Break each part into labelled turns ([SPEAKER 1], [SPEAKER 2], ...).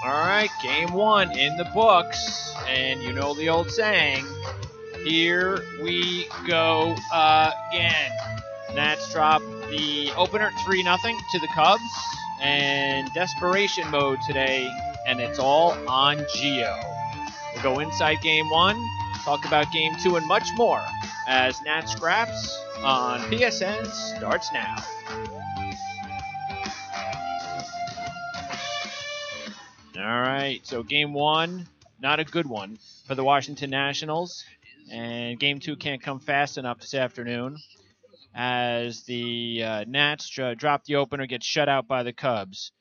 [SPEAKER 1] All right, game one in the books, and you know the old saying. Here we go again. Nats drop the opener 3-0 to the Cubs, and desperation mode today, and it's all on Gio. We'll go inside game one, talk about game two, and much more as Nats Scraps on PSN starts now. All right, so game one, not a good one for the Washington Nationals. And game two can't come fast enough this afternoon as the Nats drop the opener, get shut out by the Cubs.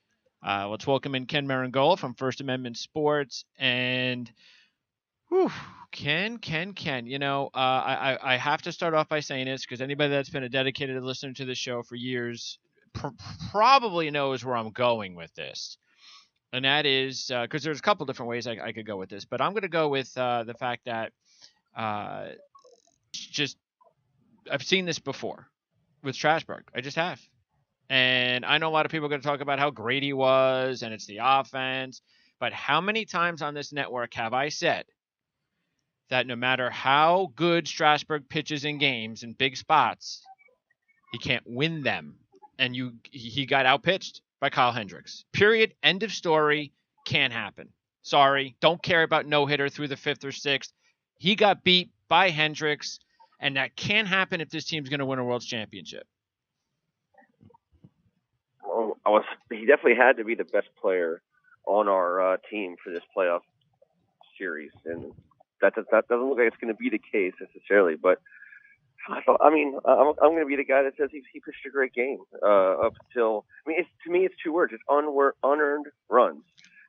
[SPEAKER 1] Let's welcome in Ken Marangola from First Amendment Sports. And Ken. You know, I have to start off by saying this because anybody that's been a dedicated listener to the show for years probably knows where I'm going with this. And that is because there's a couple different ways I could go with this, but I'm going to go with the fact that just I've seen this before with Strasburg. I just have. And I know a lot of people are going to talk about how great he was and it's the offense. But how many times on this network have I said that no matter how good Strasburg pitches in games in big spots, he can't win them? And he got outpitched by Kyle Hendricks. Period. End of story. Can't happen. Sorry. Don't care about no-hitter through the fifth or sixth. He got beat by Hendricks, and that can happen if this team's going to win a World Championship.
[SPEAKER 2] Well, he definitely had to be the best player on our team for this playoff series, and that doesn't look like it's going to be the case necessarily. But I'm going to be the guy that says he pitched a great game up until. I mean, to me, it's two words. It's unearned runs.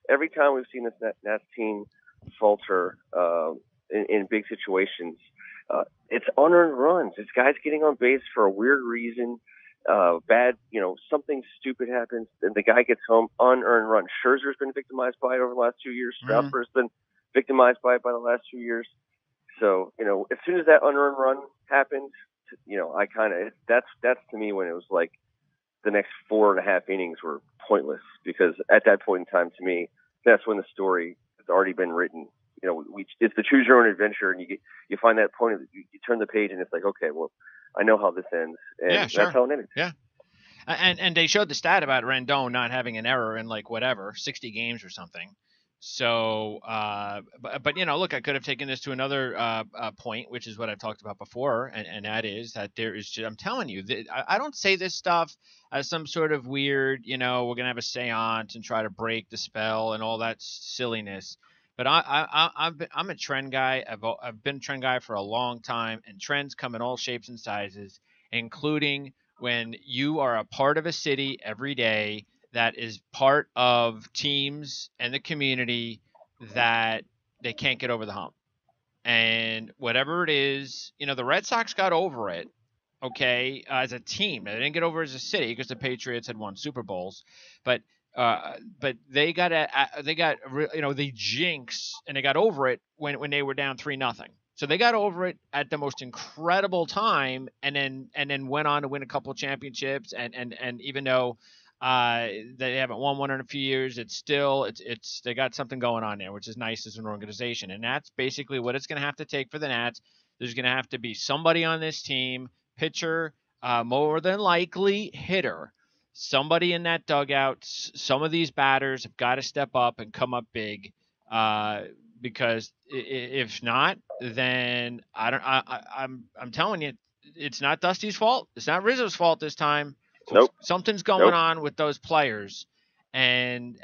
[SPEAKER 2] Every time we've seen this Nats team falter in big situations, it's unearned runs. It's guys getting on base for a weird reason. Bad, something stupid happens, and the guy gets home, unearned run. Scherzer's been victimized by it over the last 2 years. Strasburg's been victimized by it by the last 2 years. So, as soon as that unearned run happened, I kind of, that's to me when it was like the next 4.5 innings were pointless, because at that point in time, to me, that's when the story has already been written. It's the choose your own adventure, and you find that point, you turn the page, and it's like, okay, well, I know how this ends, and
[SPEAKER 1] yeah, sure.
[SPEAKER 2] That's how it ended.
[SPEAKER 1] Yeah, and they showed the stat about Rendon not having an error in 60 games or something. So, but look, I could have taken this to another point, which is what I've talked about before, and that is that there is. I'm telling you, I don't say this stuff as some sort of weird, we're gonna have a séance and try to break the spell and all that silliness. But I'm a trend guy. I've been a trend guy for a long time, and trends come in all shapes and sizes, including when you are a part of a city every day that is part of teams and the community that they can't get over the hump. And whatever it is, the Red Sox got over it, okay, as a team. They didn't get over as a city because the Patriots had won Super Bowls, but they got the jinx, and they got over it when they were down 3-0. So they got over it at the most incredible time, and then went on to win a couple of championships, and even though they haven't won one in a few years, it's they got something going on there, which is nice as an organization. And that's basically what it's going to have to take for the Nats. There's going to have to be somebody on this team, pitcher, more than likely hitter, somebody in that dugout. Some of these batters have got to step up and come up big, because if not, then I'm telling you, it's not Dusty's fault. It's not Rizzo's fault this time.
[SPEAKER 2] Nope.
[SPEAKER 1] Something's going on with those players, and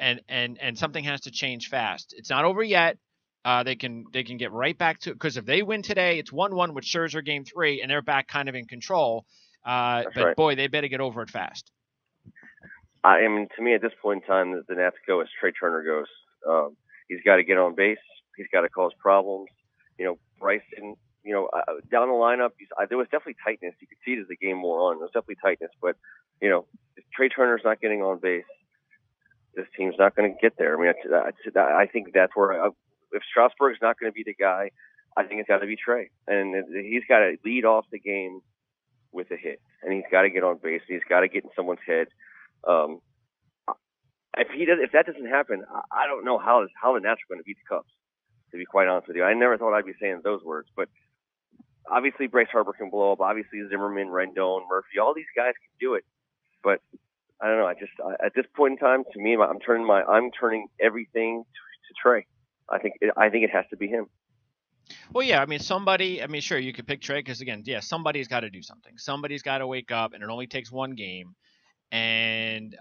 [SPEAKER 1] something has to change fast. It's not over yet. They can get right back to it, because if they win today, it's 1-1 with Scherzer game 3, and they're back kind of in control. But right. Boy, they better get over it fast.
[SPEAKER 2] I mean, to me, at this point in time, the Nats go as Trey Turner goes. He's got to get on base. He's got to cause problems. Bryson, down the lineup, there was definitely tightness. You could see it as the game wore on. There was definitely tightness. But, if Trey Turner's not getting on base, this team's not going to get there. I mean, I think that's where if Strasburg's not going to be the guy, I think it's got to be Trey. And he's got to lead off the game with a hit. And he's got to get on base. He's got to get in someone's head. if that doesn't happen, I don't know how the Nats are going to beat the Cubs. To be quite honest with you, I never thought I'd be saying those words, but obviously Bryce Harper can blow up. Obviously Zimmerman, Rendon, Murphy, all these guys can do it. But I don't know. At this point in time, to me, I'm turning everything to Trey. I think it has to be him.
[SPEAKER 1] Well, yeah, I mean, sure, you could pick Trey because, again, yeah, somebody's got to do something. Somebody's got to wake up, and it only takes one game. And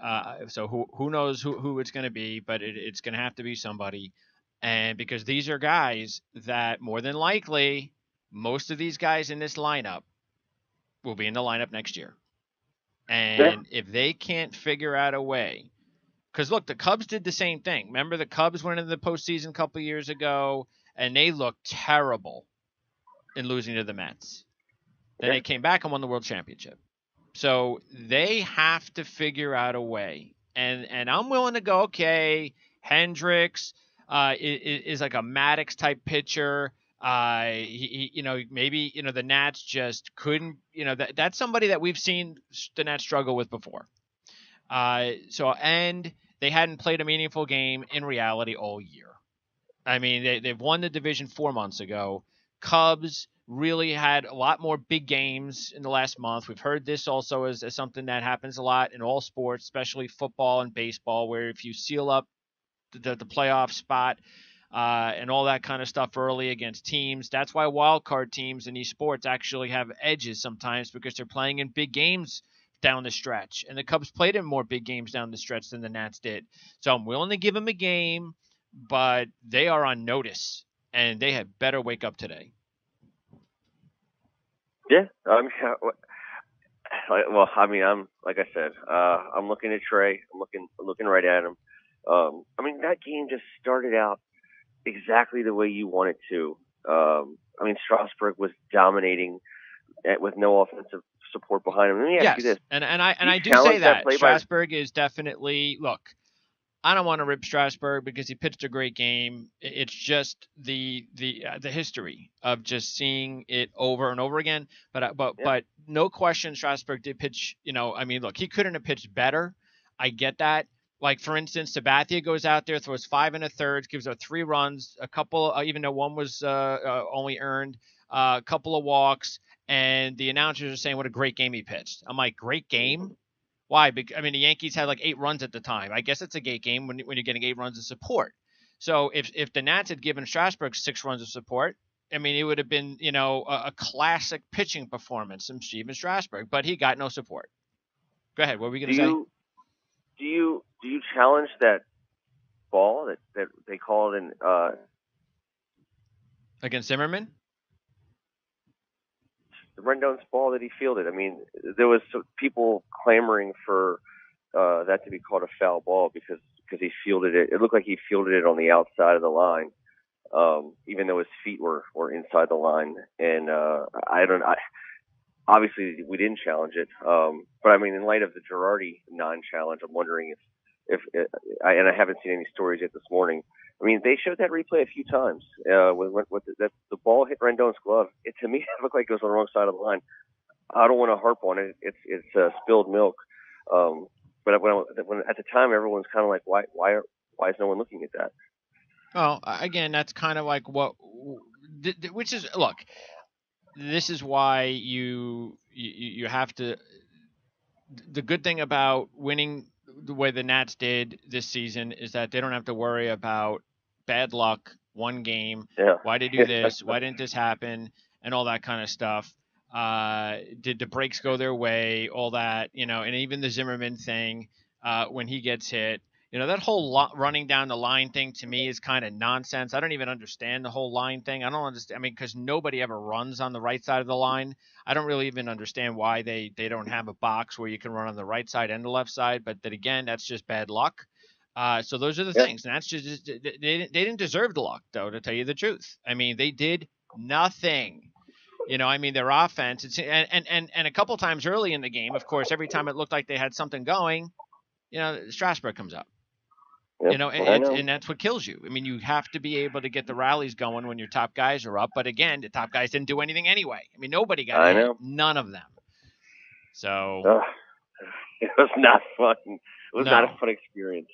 [SPEAKER 1] so who knows who it's going to be, but it's going to have to be somebody. And because these are guys that more than likely, most of these guys in this lineup will be in the lineup next year. And if they can't figure out a way, because look, the Cubs did the same thing. Remember, the Cubs went into the postseason a couple of years ago, and they looked terrible in losing to the Mets. Then they came back and won the World Championship. So they have to figure out a way. And I'm willing to go, okay, Hendricks is like a Maddox type pitcher. Maybe the Nats just couldn't, that's somebody that we've seen the Nats struggle with before. And they hadn't played a meaningful game in reality all year. I mean, they've won the division 4 months ago. Cubs really had a lot more big games in the last month. We've heard this also as something that happens a lot in all sports, especially football and baseball, where if you seal up the playoff spot and all that kind of stuff early against teams, that's why wild card teams in these sports actually have edges sometimes, because they're playing in big games down the stretch. And the Cubs played in more big games down the stretch than the Nats did. So I'm willing to give them a game, but they are on notice, and they had better wake up today.
[SPEAKER 2] Yeah, I'm like I said, I'm looking at Trey. I'm looking right at him. That game just started out exactly the way you want it to. Strasburg was dominating with no offensive support behind him. Let me ask you this:
[SPEAKER 1] and I do say that Strasburg is definitely, look, I don't want to rip Strasburg because he pitched a great game. It's just the history of just seeing it over and over again. But no question, Strasburg did pitch. Look, he couldn't have pitched better. I get that. Like, for instance, Sabathia goes out there, throws 5 1/3, gives up 3 runs, a couple, even though one was only earned, a couple of walks, and the announcers are saying what a great game he pitched. I'm like, great game? Why? Because, the Yankees had like 8 runs at the time. I guess it's a great game when you're getting 8 runs of support. So if the Nats had given Strasburg 6 runs of support, it would have been, a classic pitching performance from Steven Strasburg, but he got no support. Go ahead. What were we going to say?
[SPEAKER 2] Do you challenge that ball that they called in
[SPEAKER 1] against Zimmerman?
[SPEAKER 2] The Rendon's ball that he fielded. There was people clamoring for that to be called a foul ball because he fielded it. It looked like he fielded it on the outside of the line, even though his feet were inside the line. And obviously we didn't challenge it. But in light of the Girardi non-challenge, I'm wondering if I haven't seen any stories yet this morning. They showed that replay a few times. With the ball hit Rendon's glove. To me, it looked like it was on the wrong side of the line. I don't want to harp on it. It's spilled milk. But when at the time, everyone's kind of like, why is no one looking at that?
[SPEAKER 1] Well, again, that's kind of like which is, look, this is why you have to. The good thing about winning the way the Nats did this season is that they don't have to worry about bad luck, one game.
[SPEAKER 2] Yeah.
[SPEAKER 1] Why did they do this? Why didn't this happen? And all that kind of stuff. Did the breaks go their way? All that, and even the Zimmerman thing when he gets hit. That whole running down the line thing to me is kind of nonsense. I don't even understand the whole line thing. I don't understand. Because nobody ever runs on the right side of the line. I don't really even understand why they don't have a box where you can run on the right side and the left side. But then again, that's just bad luck. So those are the things. And that's just they didn't deserve the luck, though, to tell you the truth. They did nothing. Their offense. And a couple times early in the game, of course, every time it looked like they had something going, Strasburg comes up.
[SPEAKER 2] Yep,
[SPEAKER 1] and that's what kills you. You have to be able to get the rallies going when your top guys are up. But again, the top guys didn't do anything anyway. Nobody got hit. None of them. So
[SPEAKER 2] It was not fun. It was not
[SPEAKER 1] No.
[SPEAKER 2] a fun experience.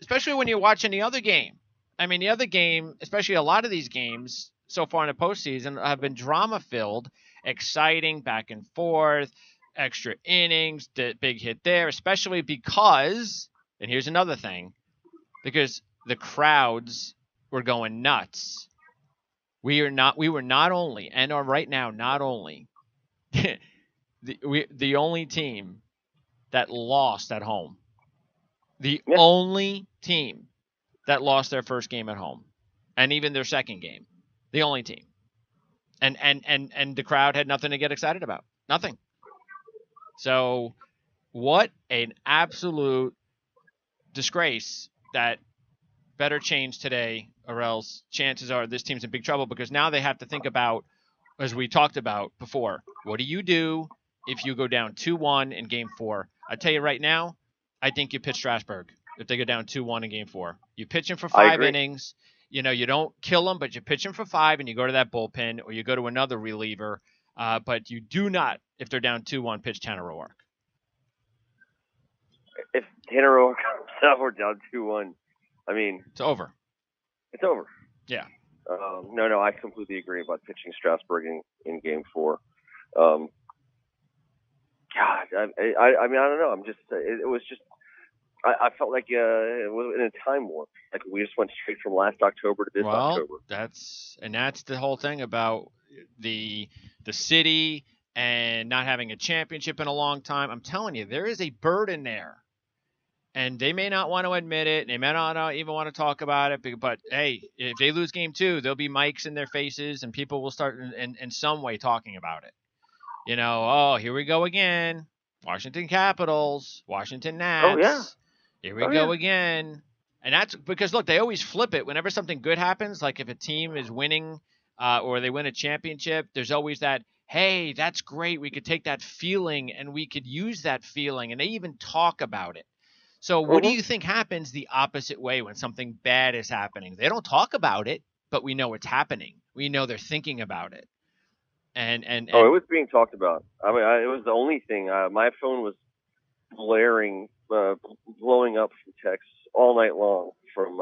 [SPEAKER 1] Especially when you're watching the other game. I mean, the other game, especially a lot of these games so far in the postseason, have been drama filled, exciting, back and forth, extra innings, the big hit there, especially because, and here's another thing, because the crowds were going nuts. We were not only, and are right now not only, the only team that lost at home. The only team that lost their first game at home, and even their second game. The only team. And the crowd had nothing to get excited about. Nothing. So what an absolute disgrace that better change today, or else chances are this team's in big trouble, because now they have to think about, as we talked about before, what do you do if you go down 2-1 in Game 4? I tell you right now, I think you pitch Strasburg if they go down 2-1 in Game 4. You pitch him for 5 innings. You know, you don't kill him, but you pitch him for 5 and you go to that bullpen, or you go to another reliever. But you do not, if they're down 2-1, pitch Tanner Roark.
[SPEAKER 2] If Tanner Roark comes up or down 2-1, I mean,
[SPEAKER 1] it's over.
[SPEAKER 2] It's over.
[SPEAKER 1] Yeah.
[SPEAKER 2] No, I completely agree about pitching Strasburg in Game 4. God, I mean, I don't know. It was just, I felt like it was in a time warp. Like we just went straight from last October to this October.
[SPEAKER 1] That's the whole thing about the city and not having a championship in a long time. I'm telling you, there is a burden there. And they may not want to admit it. They may not even want to talk about it. But, hey, if they lose Game 2, there'll be mics in their faces, and people will start in some way talking about it. You know, oh, here we go again. Washington Capitals, Washington Nats.
[SPEAKER 2] Oh, yeah.
[SPEAKER 1] Here we go again. And that's because, look, they always flip it. Whenever something good happens, like if a team is winning or they win a championship, there's always that, hey, that's great. We could take that feeling and we could use that feeling. And they even talk about it. So what do you think happens the opposite way when something bad is happening? They don't talk about it, but we know it's happening. We know they're thinking about it. And it
[SPEAKER 2] was being talked about. I mean, it was the only thing. My phone was blaring, blowing up from texts all night long from,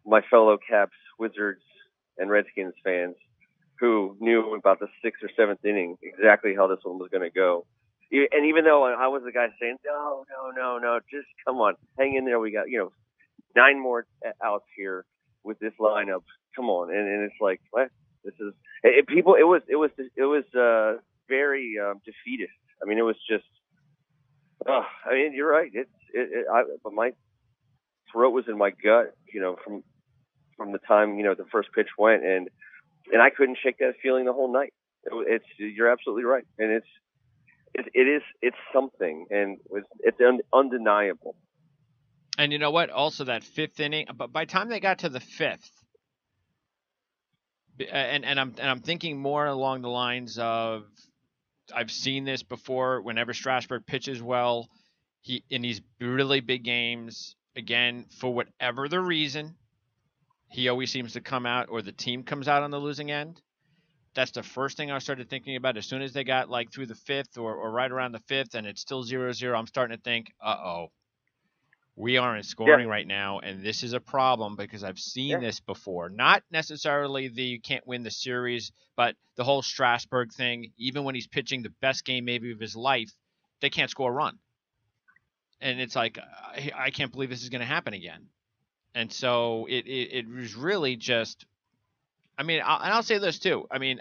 [SPEAKER 2] my fellow Caps, Wizards, and Redskins fans who knew about the 6th or 7th inning exactly how this one was going to go. And even though I was the guy saying, no, just come on, hang in there. We got, 9 more outs here with this lineup. Come on. And it's like, what? This is people. It was very defeatist. I mean, it was just. I mean, you're right. But my throat was in my gut. From the time the first pitch went, and I couldn't shake that feeling the whole night. You're absolutely right, and it's something, and it's undeniable.
[SPEAKER 1] And you know what? Also, that 5th inning. But by the time they got to the 5th. And I'm thinking more along the lines of, I've seen this before. Whenever Strasburg pitches well, he in these really big games, again, for whatever the reason, he always seems to come out, or the team comes out on the losing end. That's the first thing I started thinking about. As soon as they got like through the 5th or right around the 5th, and it's still 0-0, I'm starting to think, we aren't scoring right now, and this is a problem, because I've seen this before. Not necessarily you can't win the series, but the whole Strasburg thing, even when he's pitching the best game maybe of his life, they can't score a run. And it's like, I can't believe this is going to happen again. And so it was really just, I mean, I'll say this too. I mean,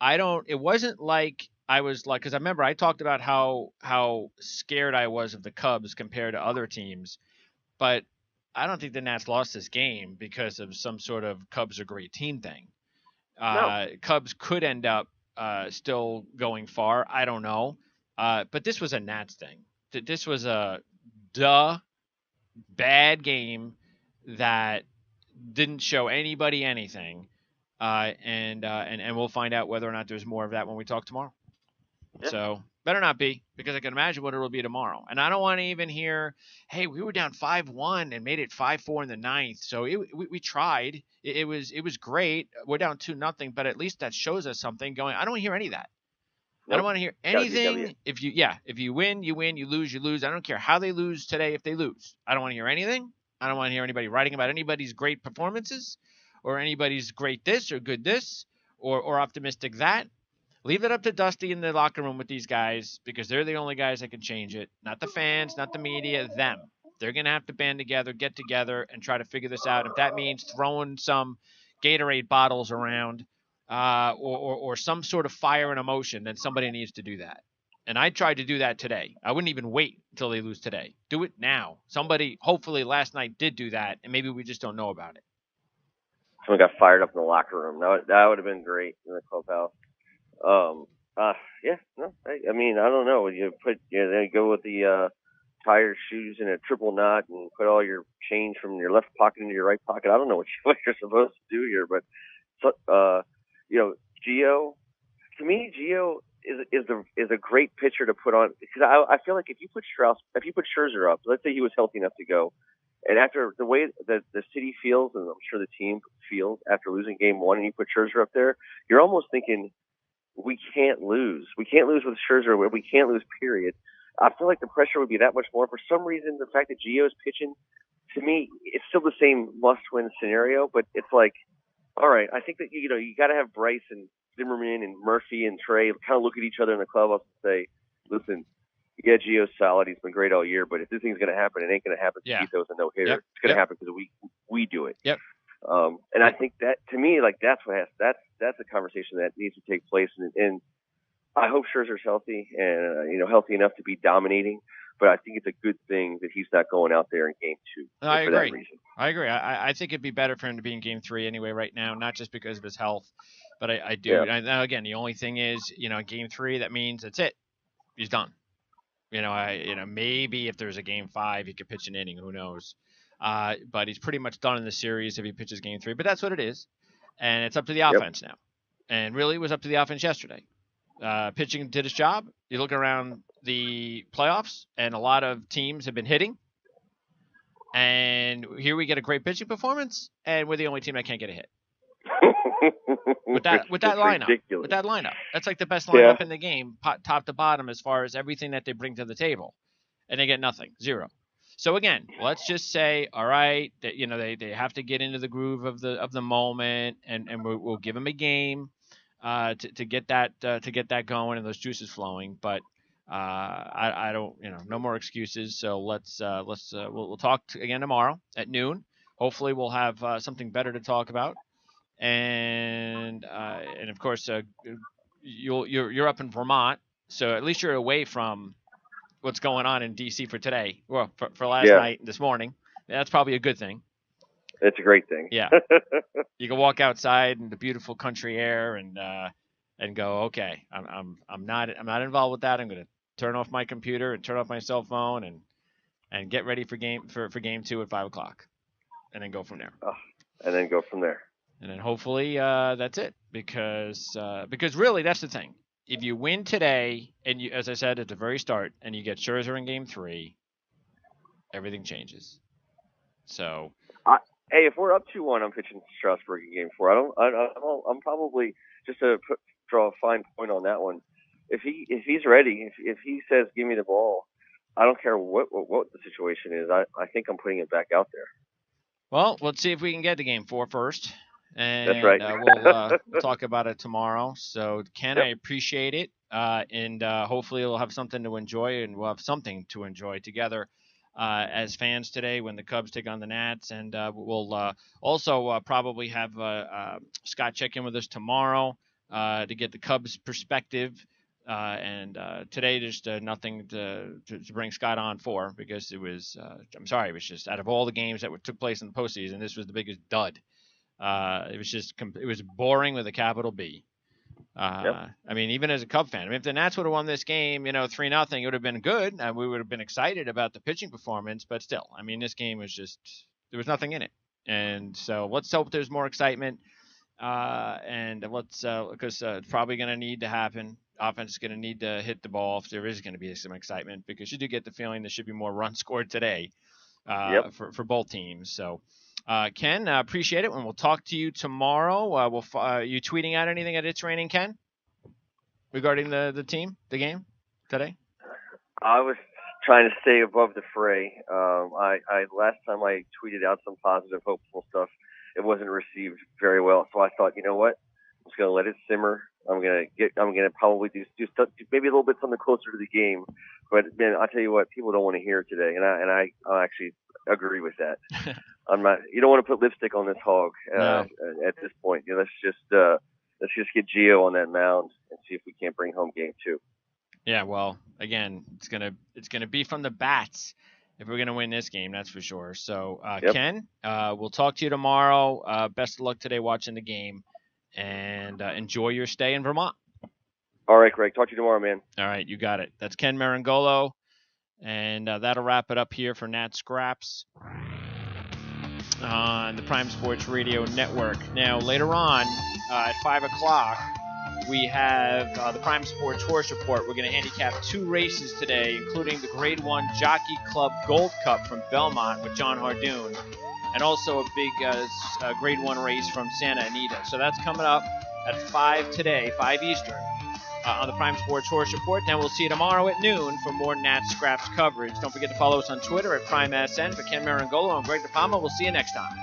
[SPEAKER 1] it wasn't like I was like, because I remember I talked about how scared I was of the Cubs compared to other teams, but I don't think the Nats lost this game because of some sort of Cubs are great team thing.
[SPEAKER 2] No.
[SPEAKER 1] Cubs could end up still going far. I don't know. But this was a Nats thing. This was a bad game that didn't show anybody anything. And we'll find out whether or not there's more of that when we talk tomorrow. Yeah. So better not be, because I can imagine what it will be tomorrow. And I don't want to even hear, hey, we were down 5-1 and made it 5-4 in the 9th. So we tried. It was great. We're down 2-0, but at least that shows us something going. I don't hear any of that. I don't want to hear
[SPEAKER 2] Gotta be a W.
[SPEAKER 1] anything. If you win, you win. You lose, you lose. I don't care how they lose today. If they lose, I don't want to hear anything. I don't want to hear anybody writing about anybody's great performances, or anybody's great this or good this, or optimistic that. Leave it up to Dusty in the locker room with these guys, because they're the only guys that can change it. Not the fans, not the media, them. They're going to have to band together, get together, and try to figure this out. If that means throwing some Gatorade bottles around or some sort of fire and emotion, then somebody needs to do that. And I tried to do that today. I wouldn't even wait until they lose today. Do it now. Somebody, hopefully last night, did do that, and maybe we just don't know about it.
[SPEAKER 2] Someone got fired up in the locker room. That would have been great in the clubhouse. I mean, I don't know. You then go with the tie your shoes in a triple knot and put all your change from your left pocket into your right pocket. I don't know what you're supposed to do here, but Gio. To me, Gio is a great pitcher to put on, because I feel like if you put Scherzer up, let's say he was healthy enough to go, and after the way that the city feels, and I'm sure the team feels after losing game one, and you put Scherzer up there, you're almost thinking, we can't lose. We can't lose with Scherzer. We can't lose, period. I feel like the pressure would be that much more. For some reason, the fact that Gio is pitching, to me, it's still the same must-win scenario, but it's like, all right, I think that, you got to have Bryce and Zimmerman and Murphy and Trey kind of look at each other in the clubhouse and say, listen, yeah, Gio's solid. He's been great all year, but if this thing's going to happen, it ain't going to happen because he throws a no-hitter.
[SPEAKER 1] Yep.
[SPEAKER 2] It's going to happen because we do it.
[SPEAKER 1] Yep.
[SPEAKER 2] And I think that, to me, like, that's the conversation that needs to take place. And I hope Scherzer's healthy and, healthy enough to be dominating. But I think it's a good thing that he's not going out there in game two.
[SPEAKER 1] No, I agree.
[SPEAKER 2] That reason.
[SPEAKER 1] I agree. I think it'd be better for him to be in game 3 anyway right now, not just because of his health, but I do.
[SPEAKER 2] Yeah.
[SPEAKER 1] Now, again, the only thing is, game 3, that means that's it. He's done. Maybe if there's a game 5, he could pitch an inning. Who knows? But he's pretty much done in the series if he pitches game 3. But that's what it is. And it's up to the offense now. And really, it was up to the offense yesterday. Pitching did its job. You look around the playoffs, and a lot of teams have been hitting. And here we get a great pitching performance, and we're the only team that can't get a hit. with that lineup.
[SPEAKER 2] Ridiculous.
[SPEAKER 1] With that lineup. That's like the best lineup in the game, top to bottom, as far as everything that they bring to the table. And they get nothing. 0. So again, let's just say, all right, that they have to get into the groove of the moment, and we'll give them a game to get that going and those juices flowing. But I don't, no more excuses. So we'll talk again tomorrow at noon. Hopefully we'll have something better to talk about. And of course you're up in Vermont, so at least you're away from what's going on in DC for today. Well, for last night and this morning. That's probably a good thing.
[SPEAKER 2] It's a great thing.
[SPEAKER 1] Yeah. You can walk outside in the beautiful country air and go, okay, I'm not involved with that. I'm going to turn off my computer and turn off my cell phone and get ready for game 2 at 5:00, and then go from there. And then hopefully that's it, because really that's the thing. If you win today, and you, as I said at the very start, and you get Scherzer in game 3, everything changes. So,
[SPEAKER 2] hey, if we're up 2-1, I'm pitching Strasburg in game 4. I'm probably, just to draw a fine point on that one. If he's ready, if he says give me the ball, I don't care what the situation is. I think I'm putting it back out there.
[SPEAKER 1] Well, let's see if we can get to game 4 first. And
[SPEAKER 2] that's right.
[SPEAKER 1] We'll talk about it tomorrow. So, Ken, I appreciate it. And hopefully we'll have something to enjoy, and we'll have something to enjoy together as fans today when the Cubs take on the Nats. And we'll also probably have Scott check in with us tomorrow to get the Cubs perspective. And today just nothing to bring Scott on for, because it was it was just, out of all the games that took place in the postseason, this was the biggest dud. It was boring with a capital B. I mean, even as a Cub fan, if the Nats would have won this game, 3-0, it would have been good, and we would have been excited about the pitching performance. But still, I mean, this game was just, there was nothing in it. And so let's hope there's more excitement. And let's, because it's probably going to need to happen. Offense is going to need to hit the ball if there is going to be some excitement, because you do get the feeling there should be more runs scored today for both teams. So, Ken, appreciate it, and we'll talk to you tomorrow. You tweeting out anything at It's Raining, Ken? regarding the team, the game today?
[SPEAKER 2] I was trying to stay above the fray. I last time I tweeted out some positive, hopeful stuff, it wasn't received very well. So I thought, you know what? I'm just gonna let it simmer. I'm gonna probably do stuff, maybe a little bit something closer to the game. But man, I'll tell you what, people don't want to hear it today, and I actually agree with that. I'm not. You don't want to put lipstick on this hog
[SPEAKER 1] No.
[SPEAKER 2] at this point. You know, let's just get Gio on that mound and see if we can't bring home game 2.
[SPEAKER 1] Yeah, well, again, it's gonna be from the bats if we're gonna win this game, that's for sure. So,
[SPEAKER 2] Yep.
[SPEAKER 1] Ken, we'll talk to you tomorrow. Best of luck today watching the game, and enjoy your stay in Vermont.
[SPEAKER 2] All right, Greg. Talk to you tomorrow, man.
[SPEAKER 1] All right, you got it. That's Ken Marangolo, and that'll wrap it up here for Nat Scraps on the Prime Sports Radio Network. Now, later on at 5 o'clock, we have the Prime Sports Horse Report. We're going to handicap 2 races today, including the Grade 1 Jockey Club Gold Cup from Belmont with John Hardoon, and also a big Grade 1 race from Santa Anita. So that's coming up at 5 today, 5 Eastern, on the Prime Sports Horse Report. Then we'll see you tomorrow at noon for more Nat Scraps coverage. Don't forget to follow us on Twitter at PrimeSN. For Ken Marangolo and Greg DePalma, we'll see you next time.